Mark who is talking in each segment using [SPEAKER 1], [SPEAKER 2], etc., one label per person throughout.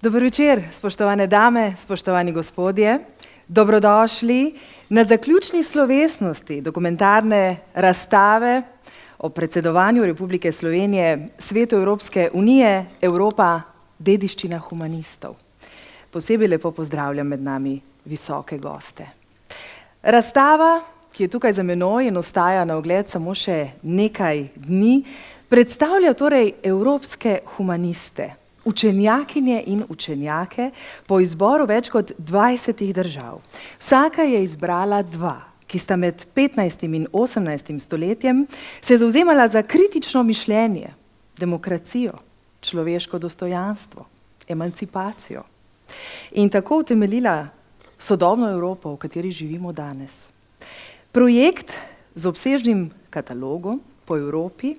[SPEAKER 1] Dober večer, spoštovane dame, spoštovani gospodje. Dobrodošli na zaključni slovesnosti dokumentarne razstave o predsedovanju Republike Slovenije Svetu Evropske unije Evropa dediščina humanistov. Posebej lepo pozdravljam med nami visoke goste. Razstava, ki je tukaj za menoj in ostaja na ogled samo še nekaj dni, predstavlja torej evropske humaniste, učenjakinje in učenjake po izboru več kot 20 držav. Vsaka je izbrala dva, ki sta med 15. in 18. stoletjem se zavzemala za kritično mišljenje, demokracijo, človeško dostojanstvo, emancipacijo in tako utemeljila sodobno Evropo, v kateri živimo danes. Projekt z obsežnim katalogom po Evropi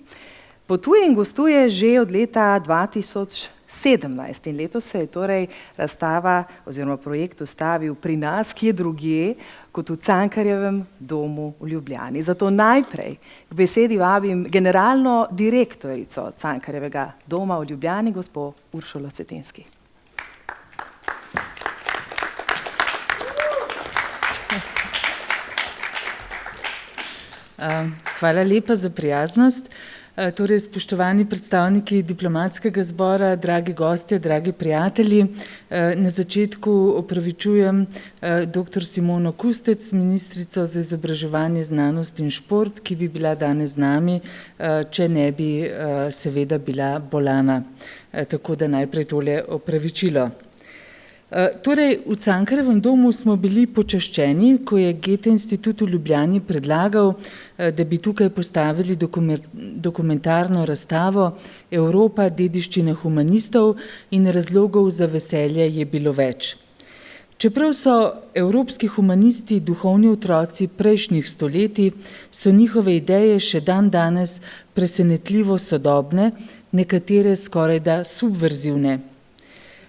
[SPEAKER 1] potuje in gostuje že od leta 2017 in letos se je torej razstava oziroma projekt ustavil pri nas, kje drugje kot v Cankarjevem domu v Ljubljani. Zato najprej k besedi vabim generalno direktorico Cankarjevega doma v Ljubljani, gospo Uršulo Cetinski.
[SPEAKER 2] Hvala lepa za prijaznost. Torej, spoštovani predstavniki diplomatskega zbora, dragi gostje, dragi prijatelji, na začetku opravičujem dr. Simono Kustec, ministrico za izobraževanje, znanost in šport, ki bi bila danes z nami, če ne bi seveda bila bolana. Tako da najprej tole opravičilo. Torej, v Cankarjevem domu smo bili počaščeni, ko je Goethe institut v Ljubljani predlagal, da bi tukaj postavili dokumentarno razstavo Evropa dediščine humanistov in razlogov za veselje je bilo več. Čeprav so evropski humanisti duhovni otroci prejšnjih stoletij, so njihove ideje še dan danes presenetljivo sodobne, nekatere skorajda subverzivne.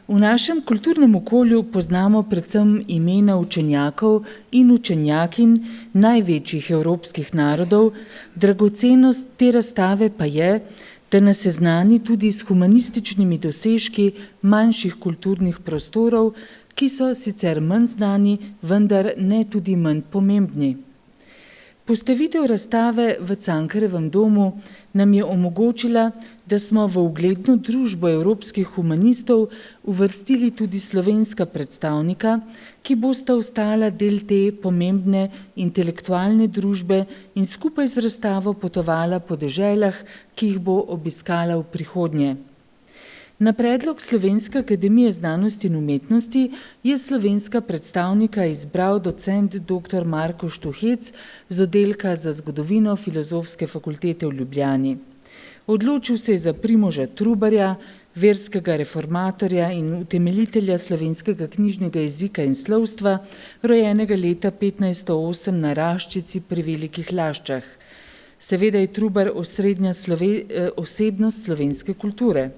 [SPEAKER 2] V našem kulturnem okolju poznamo predvsem imena učenjakov in učenjakinj največjih evropskih narodov, dragocenost te razstave pa je, da nas seznani tudi s humanističnimi dosežki manjših kulturnih prostorov, ki so sicer manj znani, vendar ne tudi manj pomembni. Postavitev razstave v Cankarjevem domu nam je omogočila, da smo v ugledno družbo evropskih humanistov uvrstili tudi slovenska predstavnika, ki bosta ostala del te pomembne intelektualne družbe in skupaj z razstavo potovala po deželah, ki jih bo obiskala v prihodnje. Na predlog Slovenske akademije znanosti in umetnosti je slovenska predstavnika izbral docent dr. Marko Štuhec z oddelka za zgodovino Filozofske fakultete v Ljubljani. Odločil se je za Primoža Trubarja, verskega reformatorja in utemeljitelja slovenskega knjižnega jezika in slovstva, rojenega leta 1508 na Raščici pri Velikih Laščah. Seveda je Trubar osrednja osebnost slovenske kulture.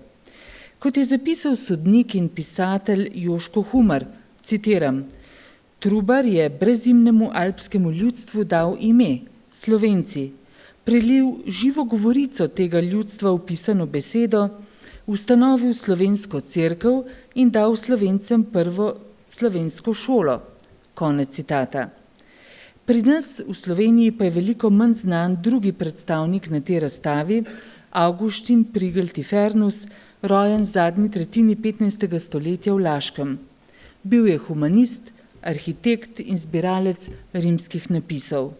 [SPEAKER 2] Kot je zapisal sodnik in pisatelj Joško Humar, citiram: Trubar je brezimnemu alpskemu ljudstvu dal ime, Slovenci, prelil živo govorico tega ljudstva v pisano besedo, ustanovil slovensko cerkev in dal Slovencem prvo slovensko šolo. Konec citata. Pri nas v Sloveniji pa je veliko manj znan drugi predstavnik na tej razstavi, Avguštin Prigl Tifernus, rojen v zadnji tretjini 15. stoletja v Laškem. Bil je humanist, arhitekt in zbiralec rimskih napisov.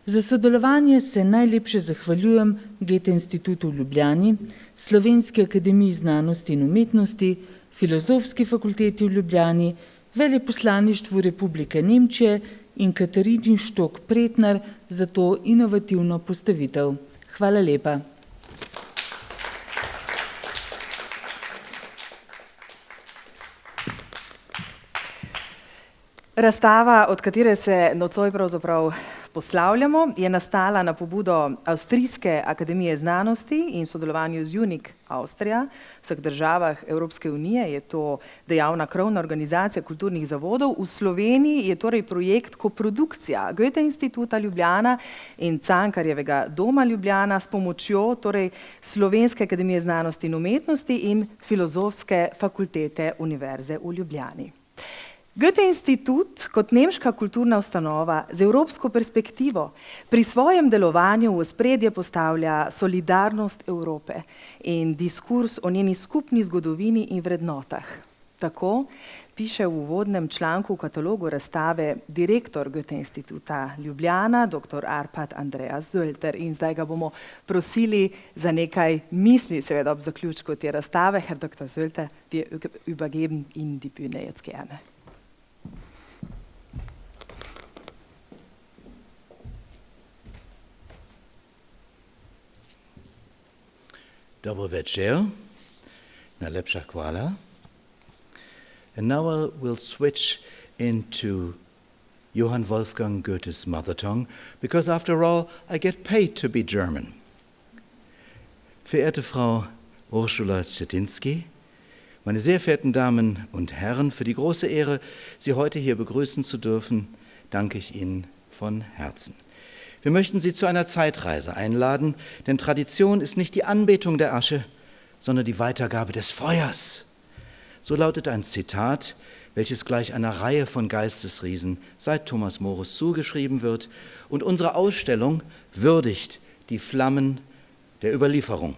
[SPEAKER 2] Za sodelovanje se najlepše zahvaljujem Goethe institutu v Ljubljani, Slovenski akademiji znanosti in umetnosti, Filozofski fakulteti v Ljubljani, Veleposlaništvu Republike Nemčije in Katarini Štok Pretnar za to inovativno postavitev. Hvala lepa.
[SPEAKER 1] Razstava, od katere se nocoj pravzaprav poslavljamo, je nastala na pobudo Avstrijske akademije znanosti in sodelovanju z UNIC Avstrija. V vseh državah Evropske unije je to dejavna krovna organizacija kulturnih zavodov. V Sloveniji je torej projekt koprodukcija Goethe Instituta Ljubljana in Cankarjevega doma Ljubljana s pomočjo torej Slovenske akademije znanosti in umetnosti in Filozofske fakultete Univerze v Ljubljani. Goethe Institut kot nemška kulturna ustanova z evropsko perspektivo pri svojem delovanju v ospredje postavlja solidarnost Evrope in diskurs o njeni skupni zgodovini in vrednotah. Tako piše v uvodnem članku v katalogu razstave direktor Goethe Instituta Ljubljana, dr. Arpad Andreas Zölter. In zdaj ga bomo prosili za nekaj misli, seveda ob zaključku te razstave. Herr Dr. Zölter, wir übergeben Ihnen die Bühne jetzt gerne.
[SPEAKER 3] Dobro večer, najlepša hvala. And now we'll switch into Johann Wolfgang Goethe's mother tongue, because after all, I get paid to be German. Verehrte Frau Ursula Czetinski, meine sehr verehrten Damen und Herren, für die große Ehre, Sie heute hier begrüßen zu dürfen, danke ich Ihnen von Herzen. Wir möchten Sie zu einer Zeitreise einladen, denn Tradition ist nicht die Anbetung der Asche, sondern die Weitergabe des Feuers. So lautet ein Zitat, welches gleich einer Reihe von Geistesriesen seit Thomas Morus zugeschrieben wird, und unsere Ausstellung würdigt die Flammen der Überlieferung.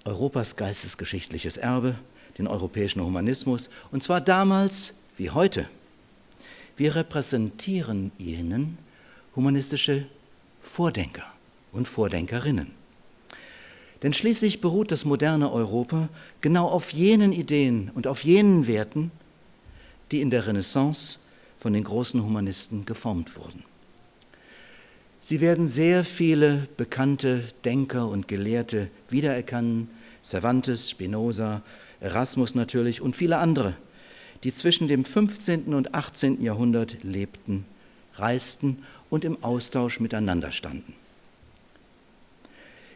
[SPEAKER 3] Europas geistesgeschichtliches Erbe, den europäischen Humanismus, und zwar damals wie heute. Wir repräsentieren Ihnen humanistische Vordenker und Vordenkerinnen. Denn schließlich beruht das moderne Europa genau auf jenen Ideen und auf jenen Werten, die in der Renaissance von den großen Humanisten geformt wurden. Sie werden sehr viele bekannte Denker und Gelehrte wiedererkennen, Cervantes, Spinoza, Erasmus natürlich und viele andere, die zwischen dem 15. und 18. Jahrhundert lebten, reisten und im Austausch miteinander standen.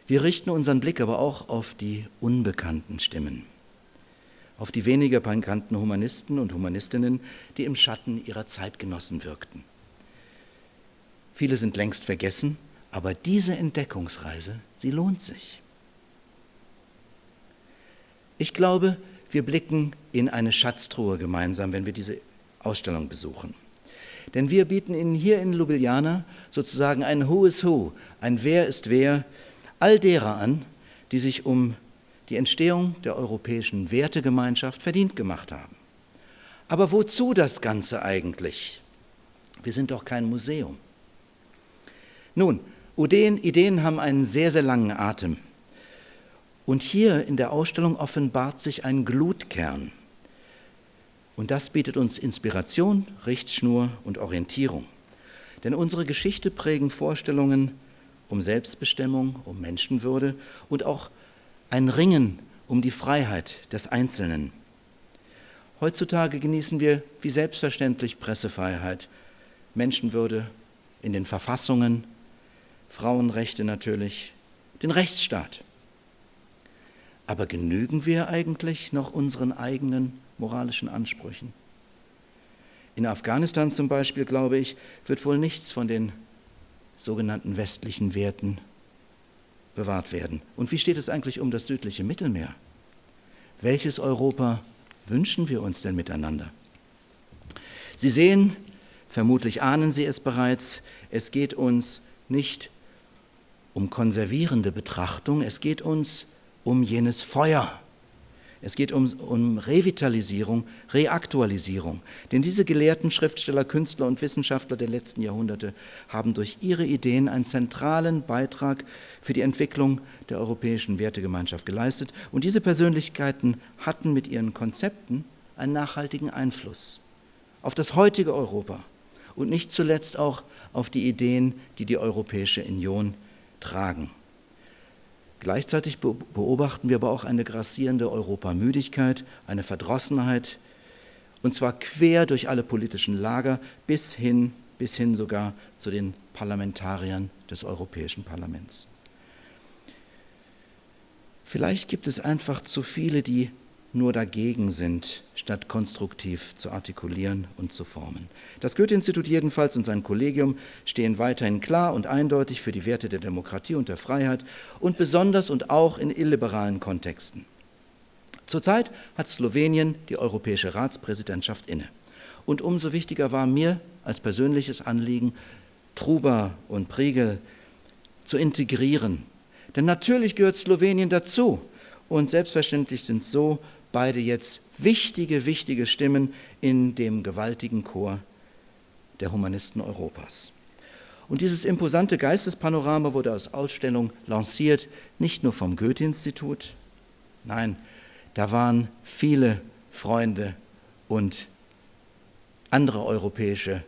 [SPEAKER 3] Wir richten unseren Blick aber auch auf die unbekannten Stimmen, auf die weniger bekannten Humanisten und Humanistinnen, die im Schatten ihrer Zeitgenossen wirkten. Viele sind längst vergessen, aber diese Entdeckungsreise, sie lohnt sich. Ich glaube, wir blicken in eine Schatztruhe gemeinsam, wenn wir diese Ausstellung besuchen. Denn wir bieten Ihnen hier in Ljubljana sozusagen ein Who is Who, ein Wer ist wer, all derer an, die sich um die Entstehung der europäischen Wertegemeinschaft verdient gemacht haben. Aber wozu das Ganze eigentlich? Wir sind doch kein Museum. Nun, Ideen haben einen sehr, sehr langen Atem. Und hier in der Ausstellung offenbart sich ein Glutkern. Und das bietet uns Inspiration, Richtschnur und Orientierung. Denn unsere Geschichte prägen Vorstellungen um Selbstbestimmung, um Menschenwürde und auch ein Ringen um die Freiheit des Einzelnen. Heutzutage genießen wir wie selbstverständlich Pressefreiheit, Menschenwürde in den Verfassungen, Frauenrechte natürlich, den Rechtsstaat. Aber genügen wir eigentlich noch unseren eigenen moralischen Ansprüchen? In Afghanistan zum Beispiel, glaube ich, wird wohl nichts von den sogenannten westlichen Werten bewahrt werden. Und wie steht es eigentlich um das südliche Mittelmeer? Welches Europa wünschen wir uns denn miteinander? Sie sehen, vermutlich ahnen Sie es bereits, es geht uns nicht um konservierende Betrachtung, es geht uns um jenes Feuer. Es geht um Revitalisierung, Reaktualisierung. Denn diese Gelehrten, Schriftsteller, Künstler und Wissenschaftler der letzten Jahrhunderte haben durch ihre Ideen einen zentralen Beitrag für die Entwicklung der europäischen Wertegemeinschaft geleistet. Und diese Persönlichkeiten hatten mit ihren Konzepten einen nachhaltigen Einfluss auf das heutige Europa und nicht zuletzt auch auf die Ideen, die die Europäische Union tragen. Gleichzeitig beobachten wir aber auch eine grassierende Europamüdigkeit, eine Verdrossenheit, und zwar quer durch alle politischen Lager bis hin bis hin sogar zu den Parlamentariern des Europäischen Parlaments. Vielleicht gibt es einfach zu viele, die nur dagegen sind, statt konstruktiv zu artikulieren und zu formen. Das Goethe-Institut jedenfalls und sein Kollegium stehen weiterhin klar und eindeutig für die Werte der Demokratie und der Freiheit und besonders und auch in illiberalen Kontexten. Zurzeit hat Slowenien die europäische Ratspräsidentschaft inne. Und umso wichtiger war mir als persönliches Anliegen, Truba und Priegel zu integrieren. Denn natürlich gehört Slowenien dazu und selbstverständlich sind so beide jetzt wichtige Stimmen in dem gewaltigen Chor der Humanisten Europas. Und dieses imposante Geistespanorama wurde als Ausstellung lanciert, nicht nur vom Goethe-Institut, nein, da waren viele Freunde und andere europäische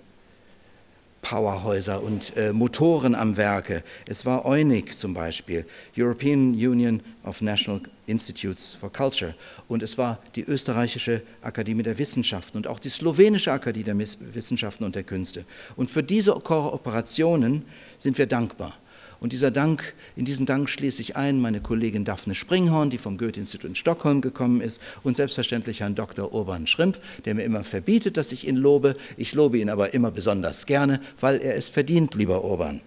[SPEAKER 3] Powerhäuser und Motoren am Werke. Es war EUNIC zum Beispiel, European Union of National Institutes for Culture, und es war die Österreichische Akademie der Wissenschaften und auch die Slowenische Akademie der Wissenschaften und der Künste. Und für diese Kooperationen sind wir dankbar. Und in diesen Dank schließe ich ein meine Kollegin Daphne Springhorn, die vom Goethe-Institut in Stockholm gekommen ist, und selbstverständlich Herrn Dr. Urban Schrimpf, der mir immer verbietet, dass ich ihn lobe. Ich lobe ihn aber immer besonders gerne, weil er es verdient, lieber Urban.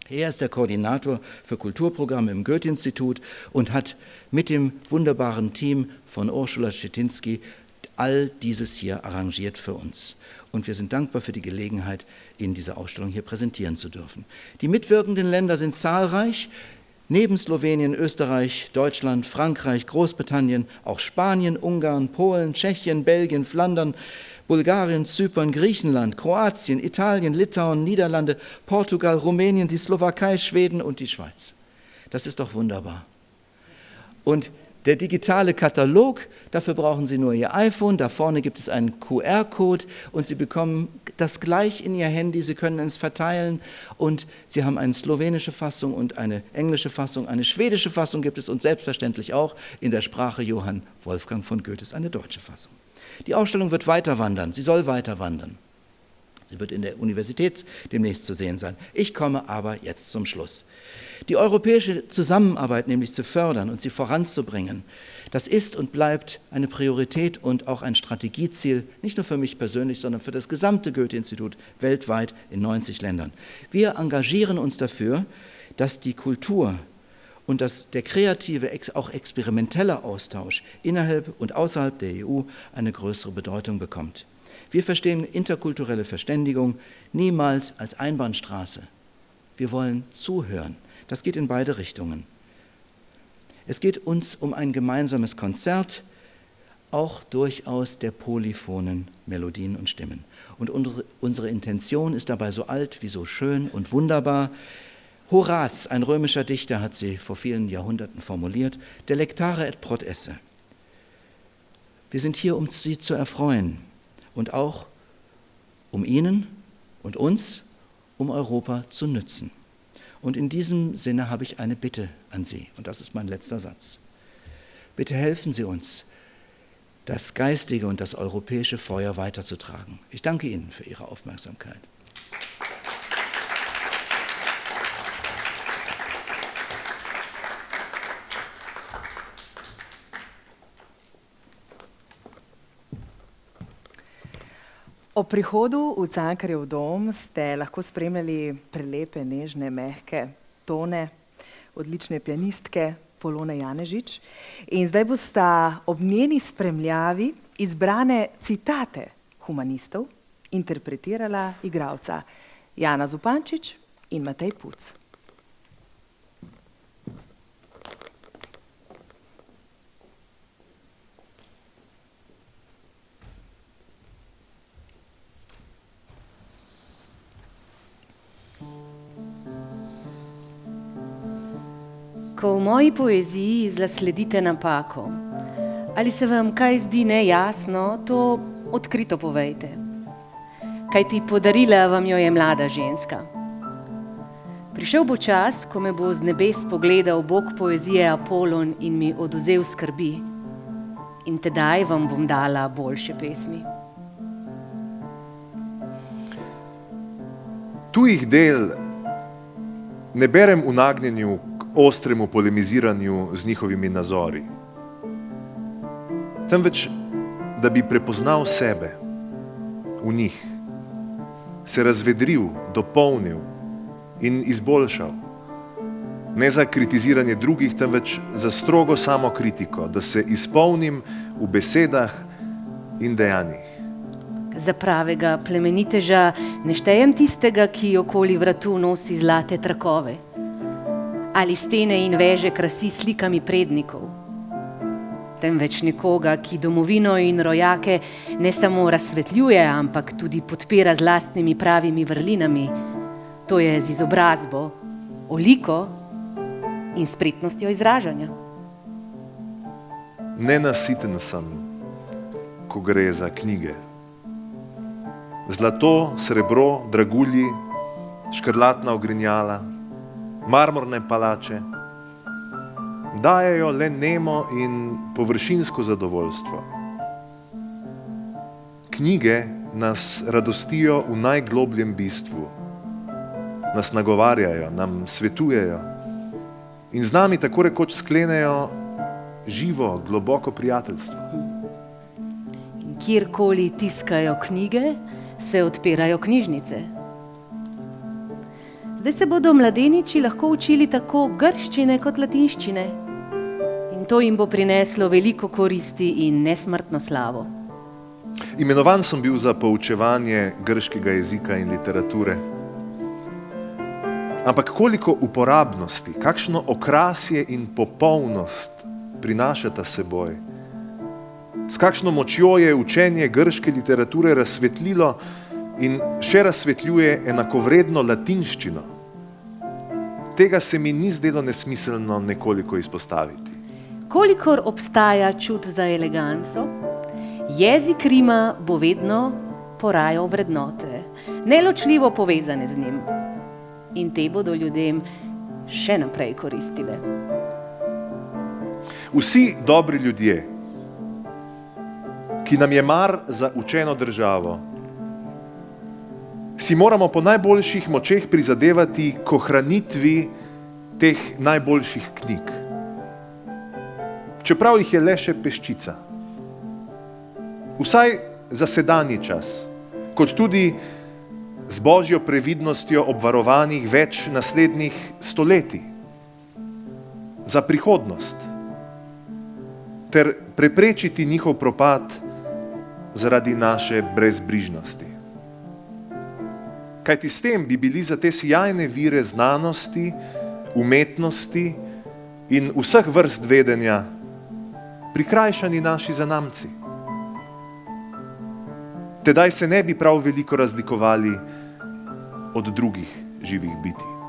[SPEAKER 3] Er ist der Koordinator für Kulturprogramme im Goethe-Institut und hat mit dem wunderbaren Team von Ursula Schetinski all dieses hier arrangiert für uns. Und wir sind dankbar für die Gelegenheit, Ihnen diese Ausstellung hier präsentieren zu dürfen. Die mitwirkenden Länder sind zahlreich. Neben Slowenien, Österreich, Deutschland, Frankreich, Großbritannien, auch Spanien, Ungarn, Polen, Tschechien, Belgien, Flandern, Bulgarien, Zypern, Griechenland, Kroatien, Italien, Litauen, Niederlande, Portugal, Rumänien, die Slowakei, Schweden und die Schweiz. Das ist doch wunderbar. Und der digitale Katalog, dafür brauchen Sie nur Ihr iPhone, da vorne gibt es einen QR-Code und Sie bekommen das gleich in Ihr Handy, Sie können es verteilen und Sie haben eine slowenische Fassung und eine englische Fassung, eine schwedische Fassung gibt es und selbstverständlich auch in der Sprache Johann Wolfgang von Goethes eine deutsche Fassung. Die Ausstellung wird weiter wandern, sie soll weiter wandern. Sie wird in der Universität demnächst zu sehen sein. Ich komme aber jetzt zum Schluss. Die europäische Zusammenarbeit nämlich zu fördern und sie voranzubringen, das ist und bleibt eine Priorität und auch ein Strategieziel, nicht nur für mich persönlich, sondern für das gesamte Goethe-Institut weltweit in 90 Ländern. Wir engagieren uns dafür, dass die Kultur und dass der kreative, auch experimentelle Austausch innerhalb und außerhalb der EU eine größere Bedeutung bekommt. Wir verstehen interkulturelle Verständigung niemals als Einbahnstraße. Wir wollen zuhören. Das geht in beide Richtungen. Es geht uns um ein gemeinsames Konzert, auch durchaus der polyphonen Melodien und Stimmen. Und unsere Intention ist dabei so alt wie so schön und wunderbar. Horaz, ein römischer Dichter, hat sie vor vielen Jahrhunderten formuliert, delectare et prot esse. Wir sind hier, um sie zu erfreuen und auch um Ihnen und uns, um Europa zu nützen. Und in diesem Sinne habe ich eine Bitte an Sie, und das ist mein letzter Satz. Bitte helfen Sie uns, das geistige und das europäische Feuer weiterzutragen. Ich danke Ihnen für Ihre Aufmerksamkeit.
[SPEAKER 1] Ob prihodu v Cankarjev dom ste lahko spremljali prelepe, nežne, mehke tone odlične pianistke Polone Janežič. In zdaj bosta ob njeni spremljavi izbrane citate humanistov interpretirala igralca Jana Zupančič in Matej Puc.
[SPEAKER 4] Ko v moji poeziji zasledite napako, ali se vam kaj zdi nejasno, to odkrito povejte. Kajti podarila vam jo je mlada ženska. Prišel bo čas, ko me bo z nebes pogledal bog poezije Apolon in mi odvzel skrbi. In tedaj vam bom dala boljše pesmi.
[SPEAKER 5] Tu jih del ne berem v nagnjenju k ostremu polemiziranju z njihovimi nazori, temveč, da bi prepoznal sebe v njih, se razvedril, dopolnil in izboljšal. Ne za kritiziranje drugih, temveč za strogo samokritiko, da se izpolnim v besedah in dejanjih.
[SPEAKER 4] Za pravega plemeniteža ne štejem tistega, ki okoli vratu nosi zlate trakove ali stene in veže krasi slikami prednikov, temveč nekoga, ki domovino in rojake ne samo razsvetljuje, ampak tudi podpira z lastnimi pravimi vrlinami, to je z izobrazbo, oliko in spretnostjo izražanja.
[SPEAKER 5] Nenasiten sem, ko gre za knjige. Zlato, srebro, dragulji, škrlatna ogrinjala, marmorne palače dajejo le nemo in površinsko zadovoljstvo. Knjige nas radostijo v najglobljem bistvu, nas nagovarjajo, nam svetujejo in z nami tako rekoč sklenejo živo, globoko prijateljstvo.
[SPEAKER 4] Kjerkoli tiskajo knjige, se odpirajo knjižnice. Zdaj se bodo mladeniči lahko učili tako grščine kot latinščine in to jim bo prineslo veliko koristi in nesmrtno slavo.
[SPEAKER 5] Imenovan sem bil za poučevanje grškega jezika in literature. Ampak koliko uporabnosti, kakšno okrasje in popolnost prinašata seboj. S kakšno močjo je učenje grške literature razsvetlilo in še razsvetljuje enakovredno latinščino. Tega se mi ni zdelo nesmiselno nekoliko izpostaviti.
[SPEAKER 4] Kolikor obstaja čut za eleganco, jezik Rima bo vedno porajal vrednote, neločljivo povezane z njim. In te bodo ljudem še naprej koristile.
[SPEAKER 5] Vsi dobri ljudje, ki nam je mar za učeno državo, si moramo po najboljših močeh prizadevati k ohranitvi teh najboljših knjig. Čeprav jih je le še peščica. Vsaj za sedanji čas, kot tudi z božjo previdnostjo obvarovanih več naslednjih stoletij. Za prihodnost. Ter preprečiti njihov propad zaradi naše brezbrižnosti. Kajti s tem bi bili za te sijajne vire znanosti, umetnosti in vseh vrst vedenja prikrajšani naši zanamci. Tedaj se ne bi prav veliko razlikovali od drugih živih bitij.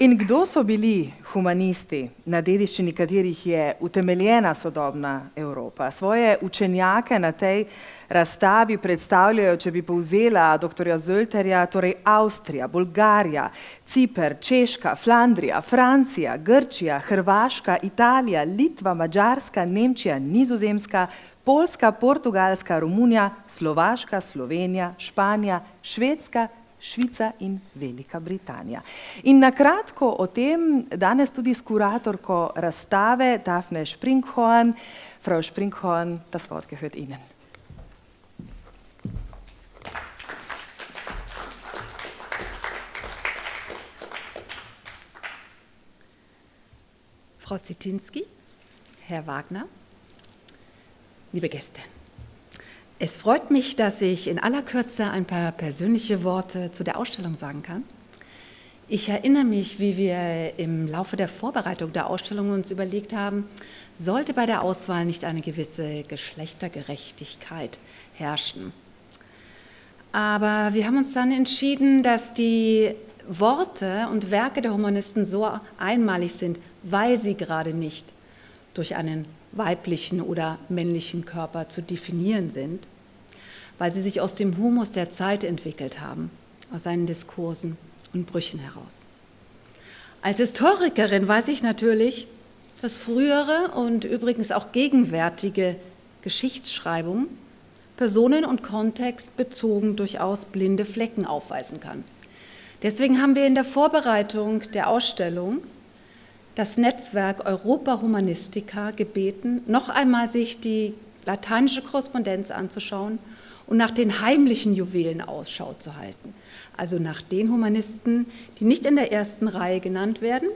[SPEAKER 1] In kdo so bili humanisti, na dediščini katerih je utemeljena sodobna Evropa? Svoje učenjake na tej razstavi predstavljajo, če bi povzela doktorja Zölterja, torej Avstrija, Bolgarija, Ciper, Češka, Flandrija, Francija, Grčija, Hrvaška, Italija, Litva, Madžarska, Nemčija, Nizozemska, Poljska, Portugalska, Romunija, Slovaška, Slovenija, Španija, Švedska, Švica in Velika Britanija. In na kratko o tem danes tudi s kuratorko razstave Daphne Springhorn. Frau Springhorn, das Wort gehört Ihnen.
[SPEAKER 6] Frau Zitinski, Herr Wagner, liebe Gäste. Es freut mich, dass ich in aller Kürze ein paar persönliche Worte zu der Ausstellung sagen kann. Ich erinnere mich, wie wir im Laufe der Vorbereitung der Ausstellung uns überlegt haben, sollte bei der Auswahl nicht eine gewisse Geschlechtergerechtigkeit herrschen. Aber wir haben uns dann entschieden, dass die Worte und Werke der Humanisten so einmalig sind, weil sie gerade nicht durch einen weiblichen oder männlichen Körper zu definieren sind, weil sie sich aus dem Humus der Zeit entwickelt haben, aus seinen Diskursen und Brüchen heraus. Als Historikerin weiß ich natürlich, dass frühere und übrigens auch gegenwärtige Geschichtsschreibung personen- und kontextbezogen durchaus blinde Flecken aufweisen kann. Deswegen haben wir in der Vorbereitung der Ausstellung das Netzwerk Europa Humanistica gebeten, noch einmal sich die lateinische Korrespondenz anzuschauen und nach den heimlichen Juwelen Ausschau zu halten. Also nach den Humanisten, die nicht in der ersten Reihe genannt werden,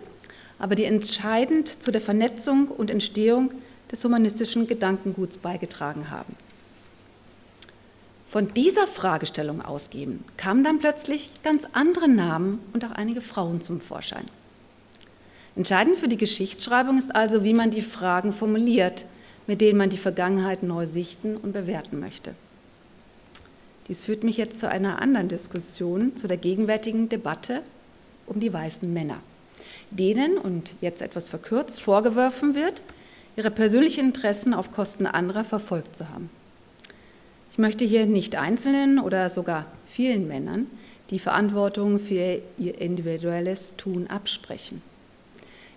[SPEAKER 6] aber die entscheidend zu der Vernetzung und Entstehung des humanistischen Gedankenguts beigetragen haben. Von dieser Fragestellung ausgehend kamen dann plötzlich ganz andere Namen und auch einige Frauen zum Vorschein. Entscheidend für die Geschichtsschreibung ist also, wie man die Fragen formuliert, mit denen man die Vergangenheit neu sichten und bewerten möchte. Dies führt mich jetzt zu einer anderen Diskussion, zu der gegenwärtigen Debatte um die weißen Männer, denen, und jetzt etwas verkürzt, vorgeworfen wird, ihre persönlichen Interessen auf Kosten anderer verfolgt zu haben. Ich möchte hier nicht einzelnen oder sogar vielen Männern die Verantwortung für ihr individuelles Tun absprechen.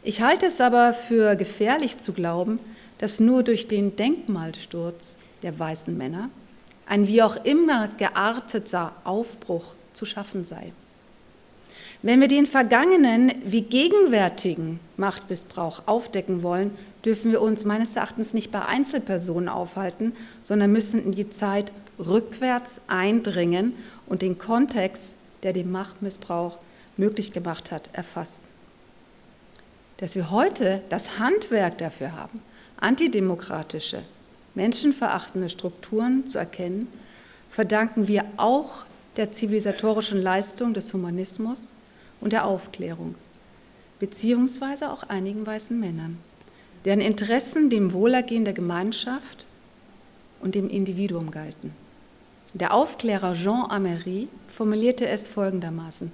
[SPEAKER 6] Ich halte es aber für gefährlich zu glauben, dass nur durch den Denkmalsturz der weißen Männer ein wie auch immer gearteter Aufbruch zu schaffen sei. Wenn wir den vergangenen wie gegenwärtigen Machtmissbrauch aufdecken wollen, dürfen wir uns meines Erachtens nicht bei Einzelpersonen aufhalten, sondern müssen in die Zeit rückwärts eindringen und den Kontext, der den Machtmissbrauch möglich gemacht hat, erfassen. Dass wir heute das Handwerk dafür haben, antidemokratische, menschenverachtende Strukturen zu erkennen, verdanken wir auch der zivilisatorischen Leistung des Humanismus und der Aufklärung, beziehungsweise auch einigen weißen Männern, deren Interessen dem Wohlergehen der Gemeinschaft und dem Individuum galten. Der Aufklärer Jean Amery formulierte es folgendermaßen: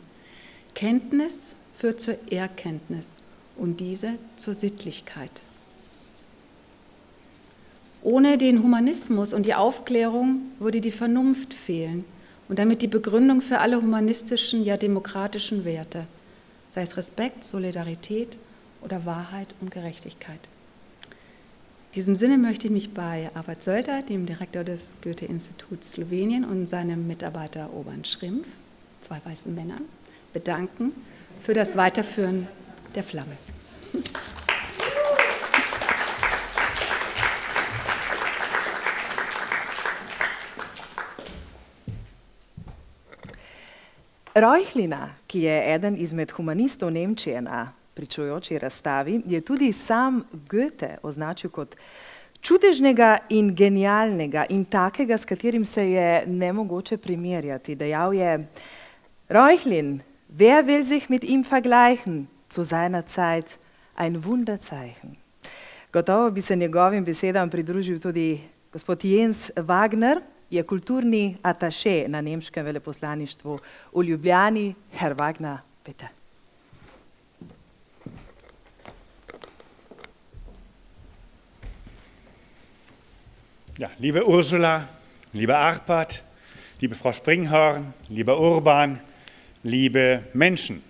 [SPEAKER 6] Kenntnis führt zur Erkenntnis und diese zur Sittlichkeit. Ohne den Humanismus und die Aufklärung würde die Vernunft fehlen und damit die Begründung für alle humanistischen, ja demokratischen Werte, sei es Respekt, Solidarität oder Wahrheit und Gerechtigkeit. In diesem Sinne möchte ich mich bei Albert Sölder, dem Direktor des Goethe-Instituts Slowenien, und seinem Mitarbeiter Urban Schrimpf, zwei weißen Männern, bedanken für das Weiterführen der Flamme.
[SPEAKER 1] Reuchlina, ki je eden izmed humanistov Nemčije na pričujoči razstavi, je tudi sam Goethe označil kot čudežnega in genialnega in takega, s katerim se je nemogoče primerjati. Dejal je: Reuchlin, wer will sich mit ihm vergleichen? Zu seiner Zeit ein Wunderzeichen. Gotovo bi se njegovim besedam pridružil tudi gospod Jens Wagner, je kulturni ataše na nemškem veleposlaništvu v Ljubljani. Herr Wagner, bitte.
[SPEAKER 7] Ja, liebe Ursula, lieber Arpad, liebe Frau Springhorn, lieber Urban, liebe Menschen.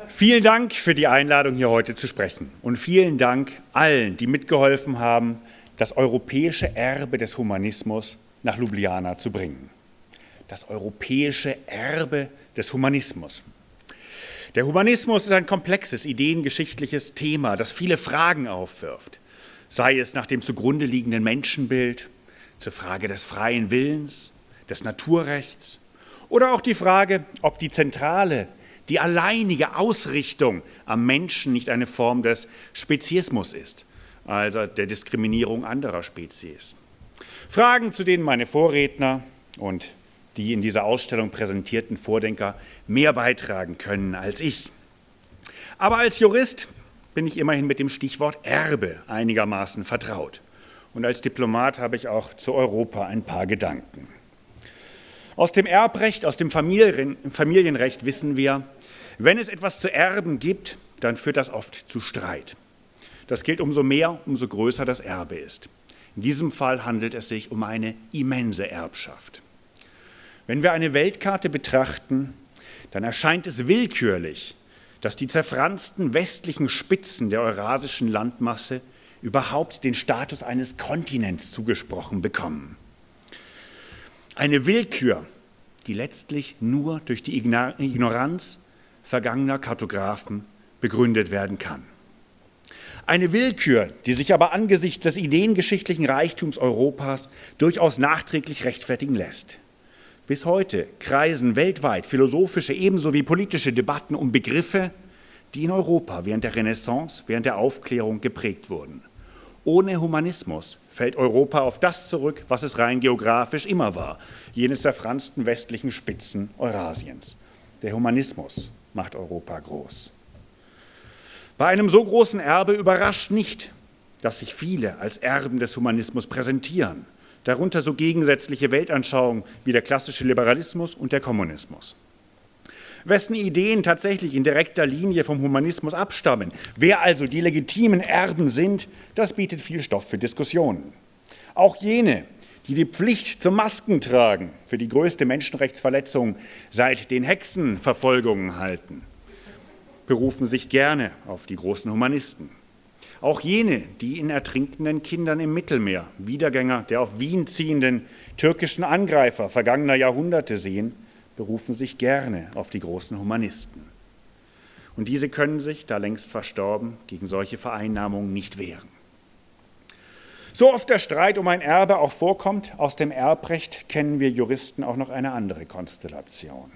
[SPEAKER 7] Vielen Dank für die Einladung, hier heute zu sprechen. Und vielen Dank allen, die mitgeholfen haben, das europäische Erbe des Humanismus nach Ljubljana zu bringen. Das europäische Erbe des Humanismus. Der Humanismus ist ein komplexes, ideengeschichtliches Thema, das viele Fragen aufwirft. Sei es nach dem zugrunde liegenden Menschenbild, zur Frage des freien Willens, des Naturrechts oder auch die Frage, ob die zentrale, die alleinige Ausrichtung am Menschen nicht eine Form des Speziismus ist, also der Diskriminierung anderer Spezies. Fragen, zu denen meine Vorredner und die in dieser Ausstellung präsentierten Vordenker mehr beitragen können als ich. Aber als Jurist bin ich immerhin mit dem Stichwort Erbe einigermaßen vertraut. Und als Diplomat habe ich auch zu Europa ein paar Gedanken. Aus dem Erbrecht, aus dem Familienrecht wissen wir, wenn es etwas zu erben gibt, dann führt das oft zu Streit. Das gilt umso mehr, umso größer das Erbe ist. In diesem Fall handelt es sich um eine immense Erbschaft. Wenn wir eine Weltkarte betrachten, dann erscheint es willkürlich, dass die zerfransten westlichen Spitzen der eurasischen Landmasse überhaupt den Status eines Kontinents zugesprochen bekommen. Eine Willkür, die letztlich nur durch die Ignoranz vergangener Kartografen begründet werden kann. Eine Willkür, die sich aber angesichts des ideengeschichtlichen Reichtums Europas durchaus nachträglich rechtfertigen lässt. Bis heute kreisen weltweit philosophische ebenso wie politische Debatten um Begriffe, die in Europa während der Renaissance, während der Aufklärung geprägt wurden. Ohne Humanismus fällt Europa auf das zurück, was es rein geografisch immer war, jene zerfransten westlichen Spitzen Eurasiens. Der Humanismus macht Europa groß. Bei einem so großen Erbe überrascht nicht, dass sich viele als Erben des Humanismus präsentieren, darunter so gegensätzliche Weltanschauungen wie der klassische Liberalismus und der Kommunismus. Wessen Ideen tatsächlich in direkter Linie vom Humanismus abstammen, wer also die legitimen Erben sind, das bietet viel Stoff für Diskussionen. Auch jene, die die Pflicht zum Maskentragen für die größte Menschenrechtsverletzung seit den Hexenverfolgungen halten, berufen sich gerne auf die großen Humanisten. Auch jene, die in ertrinkenden Kindern im Mittelmeer Wiedergänger der auf Wien ziehenden türkischen Angreifer vergangener Jahrhunderte sehen, berufen sich gerne auf die großen Humanisten. Und diese können sich, da längst verstorben, gegen solche Vereinnahmungen nicht wehren. So oft der Streit um ein Erbe auch vorkommt, aus dem Erbrecht kennen wir Juristen auch noch eine andere Konstellation.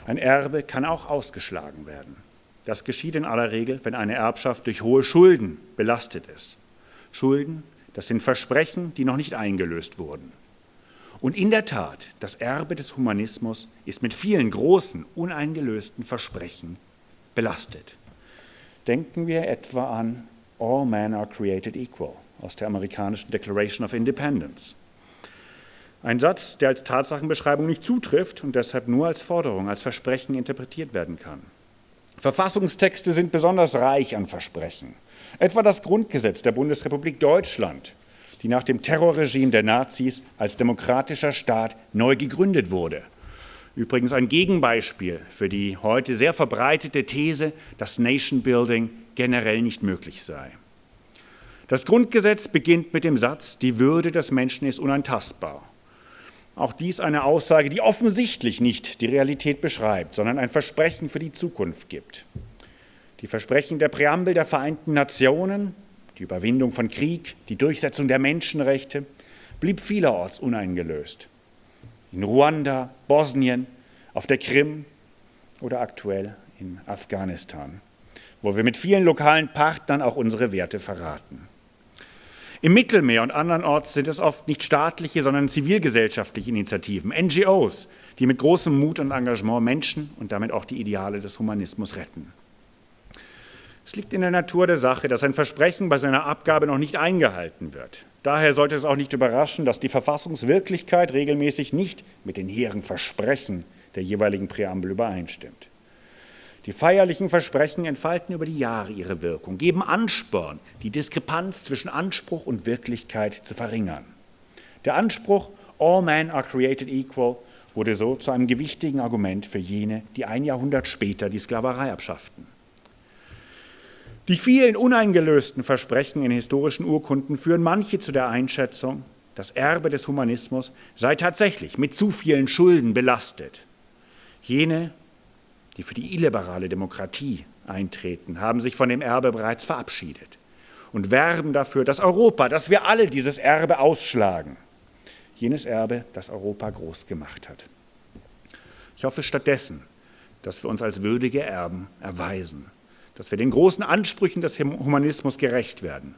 [SPEAKER 7] Ein Erbe kann auch ausgeschlagen werden. Das geschieht in aller Regel, wenn eine Erbschaft durch hohe Schulden belastet ist. Schulden, das sind Versprechen, die noch nicht eingelöst wurden. Und in der Tat, das Erbe des Humanismus ist mit vielen großen, uneingelösten Versprechen belastet. Denken wir etwa an All men are created equal aus der amerikanischen Declaration of Independence. Ein Satz, der als Tatsachenbeschreibung nicht zutrifft und deshalb nur als Forderung, als Versprechen interpretiert werden kann. Verfassungstexte sind besonders reich an Versprechen. Etwa das Grundgesetz der Bundesrepublik Deutschland, die nach dem Terrorregime der Nazis als demokratischer Staat neu gegründet wurde. Übrigens ein Gegenbeispiel für die heute sehr verbreitete These, dass Nation Building generell nicht möglich sei. Das Grundgesetz beginnt mit dem Satz, die Würde des Menschen ist unantastbar. Auch dies eine Aussage, die offensichtlich nicht die Realität beschreibt, sondern ein Versprechen für die Zukunft gibt. Die Versprechen der Präambel der Vereinten Nationen, die Überwindung von Krieg, die Durchsetzung der Menschenrechte, blieb vielerorts uneingelöst. In Ruanda, Bosnien, auf der Krim oder aktuell in Afghanistan, wo wir mit vielen lokalen Partnern auch unsere Werte verraten. Im Mittelmeer und andernorts sind es oft nicht staatliche, sondern zivilgesellschaftliche Initiativen, NGOs, die mit großem Mut und Engagement Menschen und damit auch die Ideale des Humanismus retten. Es liegt in der Natur der Sache, dass ein Versprechen bei seiner Abgabe noch nicht eingehalten wird. Daher sollte es auch nicht überraschen, dass die Verfassungswirklichkeit regelmäßig nicht mit den hehren Versprechen der jeweiligen Präambel übereinstimmt. Die feierlichen Versprechen entfalten über die Jahre ihre Wirkung, geben Ansporn, die Diskrepanz zwischen Anspruch und Wirklichkeit zu verringern. Der Anspruch, all men are created equal, wurde so zu einem gewichtigen Argument für jene, die ein Jahrhundert später die Sklaverei abschafften. Die vielen uneingelösten Versprechen in historischen Urkunden führen manche zu der Einschätzung, das Erbe des Humanismus sei tatsächlich mit zu vielen Schulden belastet. Jene, die für die illiberale Demokratie eintreten, haben sich von dem Erbe bereits verabschiedet und werben dafür, dass Europa, dass wir alle dieses Erbe ausschlagen. Jenes Erbe, das Europa groß gemacht hat. Ich hoffe stattdessen, dass wir uns als würdige Erben erweisen, dass wir den großen Ansprüchen des Humanismus gerecht werden.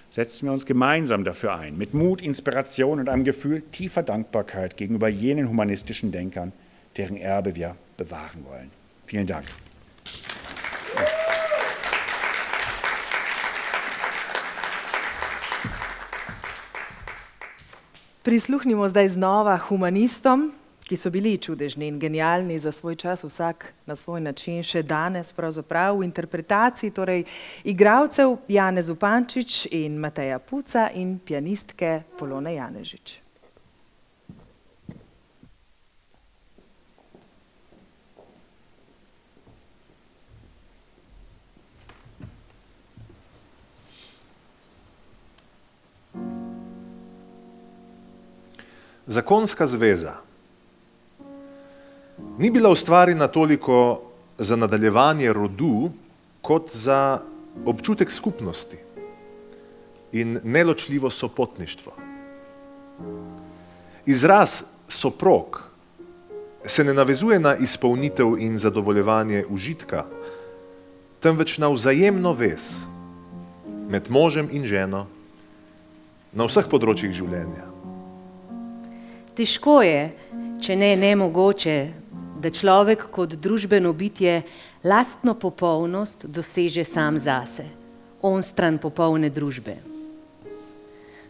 [SPEAKER 7] Setzen wir uns gemeinsam dafür ein, mit Mut, Inspiration und einem Gefühl tiefer Dankbarkeit gegenüber jenen humanistischen Denkern, deren Erbe wir bewahren wollen. Vielen Dank.
[SPEAKER 1] Prisluhnimo zdaj znova humanistom, ki so bili čudežni in genialni za svoj čas, vsak na svoj način, še danes pravzaprav v interpretaciji, torej igralcev Janez Zupančič in Mateja Puca in pianistke Polone Janežič.
[SPEAKER 5] Zakonska zveza ni bila ustvarjena toliko za nadaljevanje rodu, kot za občutek skupnosti in neločljivo sopotništvo. Izraz soprog se ne navezuje na izpolnitev in zadovoljevanje užitka, temveč na vzajemno vez med možem in ženo na vseh področjih življenja.
[SPEAKER 4] Težko je, če ne nemogoče, da človek kot družbeno bitje lastno popolnost doseže sam zase, onstran popolne družbe.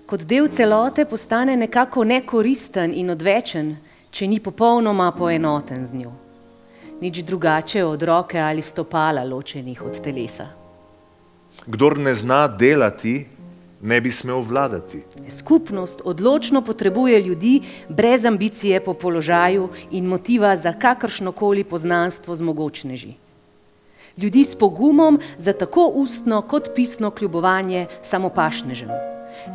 [SPEAKER 4] Kot del celote postane nekako nekoristen in odvečen, če ni popolnoma poenoten z njo. Nič drugače od roke ali stopala ločenih od telesa.
[SPEAKER 5] Kdor ne zna delati, ne bi smel vladati.
[SPEAKER 4] Skupnost odločno potrebuje ljudi brez ambicije po položaju in motiva za kakršnokoli poznanstvo z mogočneži. Ljudi s pogumom za tako ustno kot pisno kljubovanje samopašnežem.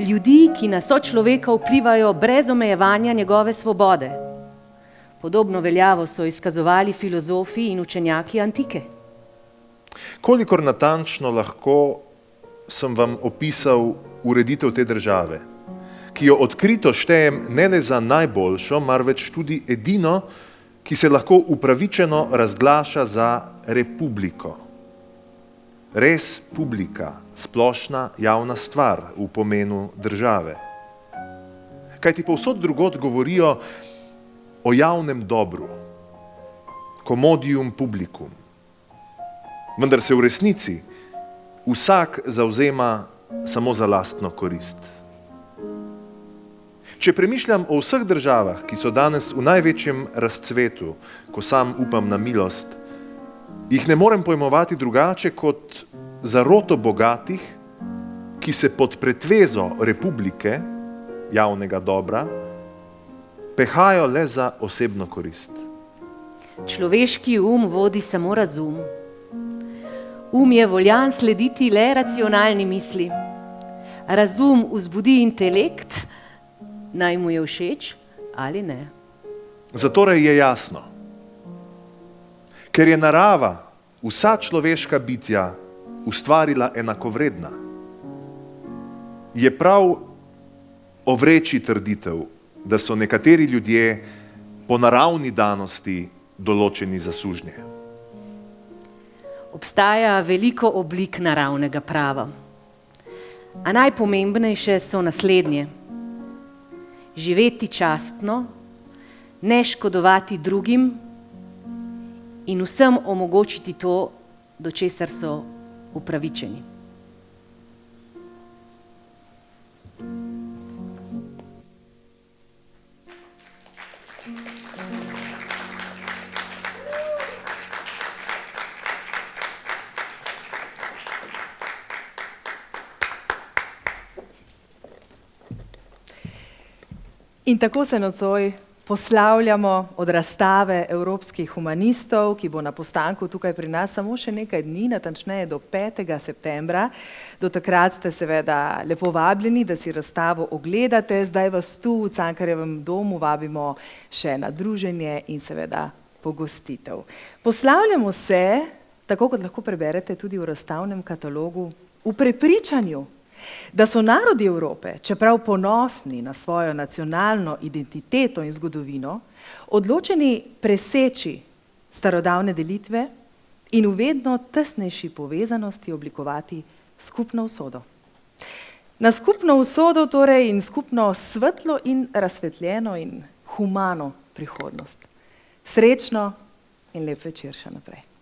[SPEAKER 4] Ljudi, ki na sočloveka vplivajo brez omejevanja njegove svobode. Podobno veljavo so izkazovali filozofi in učenjaki antike.
[SPEAKER 5] Kolikor natančno lahko sem vam opisal ureditev te države, ki jo odkrito štejem ne le za najboljšo, marveč tudi edino, ki se lahko upravičeno razglaša za republiko. Res publika, splošna javna stvar v pomenu države. Kajti povsod drugod govorijo o javnem dobru, commodium publicum. Vendar se v resnici vsak zavzema samo za lastno korist. Če premišljam o vseh državah, ki so danes v največjem razcvetu, ko sam upam na milost, jih ne morem pojmovati drugače kot zaroto bogatih, ki se pod pretvezo republike, javnega dobra, pehajo le za osebno korist.
[SPEAKER 4] Človeški vodi samo razum. Je voljan slediti le racionalni misli. Razum vzbudi intelekt, naj mu je všeč ali ne.
[SPEAKER 5] Zatorej je jasno, ker je narava vsa človeška bitja ustvarila enakovredna, je prav ovreči trditev, da so nekateri ljudje po naravni danosti določeni za sužnje.
[SPEAKER 4] Obstaja veliko oblik naravnega prava, a najpomembnejše so naslednje. Živeti častno, ne škodovati drugim in vsem omogočiti to, do česar so upravičeni.
[SPEAKER 1] In tako se nocoj poslavljamo od razstave evropskih humanistov, ki bo na postanku tukaj pri nas samo še nekaj dni, natančneje do 5. septembra. Do takrat ste seveda lepo vabljeni, da si razstavo ogledate. Zdaj vas tu v Cankarjevem domu vabimo še na druženje in seveda pogostitev. Poslavljamo se, tako kot lahko preberete tudi v razstavnem katalogu, v prepričanju, da so narodi Evrope, čeprav ponosni na svojo nacionalno identiteto in zgodovino, odločeni preseči starodavne delitve in v vedno tesnejši povezanosti oblikovati skupno usodo. Na skupno usodo torej in skupno svetlo in razsvetljeno in humano prihodnost. Srečno in lep večer še naprej.